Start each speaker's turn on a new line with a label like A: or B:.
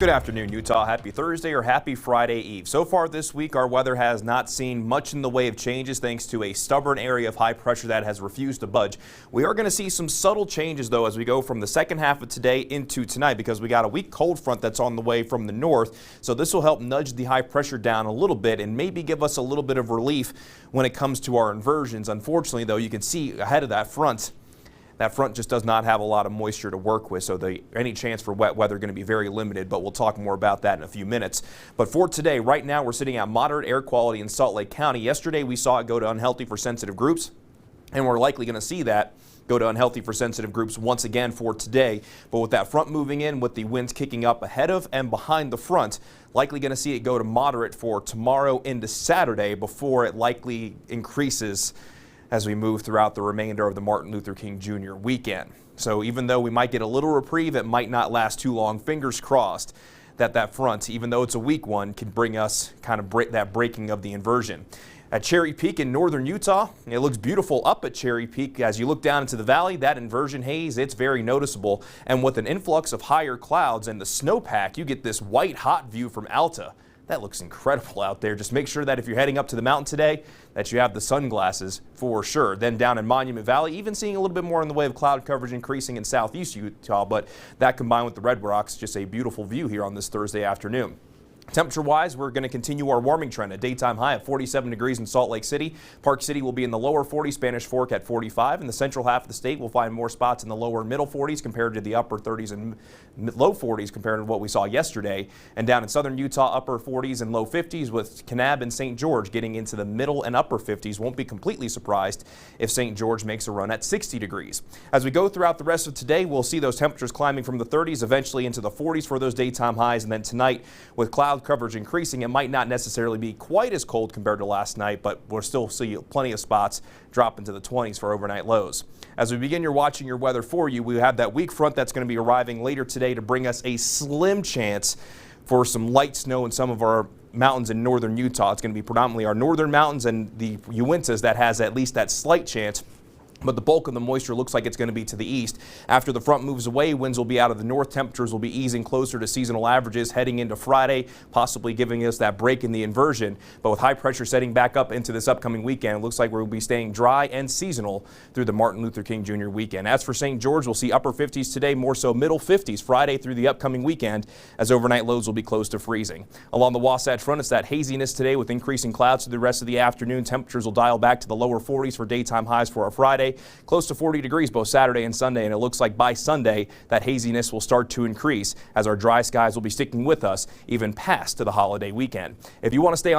A: Good afternoon, Utah. Happy Thursday or happy Friday Eve. So far this week, our weather has not seen much in the way of changes thanks to a stubborn area of high pressure that has refused to budge. We are going to see some subtle changes, though, as we go from the second half of today into tonight because we got a weak cold front that's on the way from the north. So this will help nudge the high pressure down a little bit and maybe give us a little bit of relief when it comes to our inversions. Unfortunately, though, you can see ahead of that front just does not have a lot of moisture to work with, so any chance for wet weather going to be very limited, but we'll talk more about that in a few minutes. But for today, right now we're sitting at moderate air quality in Salt Lake County. Yesterday we saw it go to unhealthy for sensitive groups, and we're likely going to see that go to unhealthy for sensitive groups once again for today. But with that front moving in, with the winds kicking up ahead of and behind the front, likely going to see it go to moderate for tomorrow into Saturday before it likely increases as we move throughout the remainder of the Martin Luther King Jr. weekend. So even though we might get a little reprieve, it might not last too long. Fingers crossed that front, even though it's a weak one, can bring us kind of that breaking of the inversion. At Cherry Peak in northern Utah, it looks beautiful up at Cherry Peak. As you look down into the valley, that inversion haze, it's very noticeable. And with an influx of higher clouds and the snowpack, you get this white hot view from Alta. That looks incredible out there. Just make sure that if you're heading up to the mountain today, that you have the sunglasses for sure. Then down in Monument Valley, even seeing a little bit more in the way of cloud coverage increasing in southeast Utah, but that combined with the Red Rocks, just a beautiful view here on this Thursday afternoon. Temperature-wise, we're going to continue our warming trend. A daytime high of 47 degrees in Salt Lake City. Park City will be in the lower 40s, Spanish Fork at 45. In the central half of the state, we'll find more spots in the lower middle 40s compared to the upper 30s and low 40s compared to what we saw yesterday. And down in southern Utah, upper 40s and low 50s with Kanab and St. George getting into the middle and upper 50s. Won't be completely surprised if St. George makes a run at 60 degrees. As we go throughout the rest of today, we'll see those temperatures climbing from the 30s eventually into the 40s for those daytime highs. And then tonight, with cloud coverage increasing, it might not necessarily be quite as cold compared to last night, but we'll still see plenty of spots drop into the 20s for overnight lows. As we begin watching your weather for you, we have that weak front that's going to be arriving later today to bring us a slim chance for some light snow in some of our mountains in northern Utah. It's going to be predominantly our northern mountains and the Uintas that has at least that slight chance. But the bulk of the moisture looks like it's going to be to the east. After the front moves away, winds will be out of the north. Temperatures will be easing closer to seasonal averages heading into Friday, possibly giving us that break in the inversion. But with high pressure setting back up into this upcoming weekend, it looks like we'll be staying dry and seasonal through the Martin Luther King Jr. weekend. As for St. George, we'll see upper 50s today, more so middle 50s Friday through the upcoming weekend, as overnight lows will be close to freezing. Along the Wasatch Front, it's that haziness today with increasing clouds through the rest of the afternoon. Temperatures will dial back to the lower 40s for daytime highs for our Friday. Close to 40 degrees both Saturday and Sunday, and it looks like by Sunday that haziness will start to increase as our dry skies will be sticking with us even past to the holiday weekend. If you want to stay on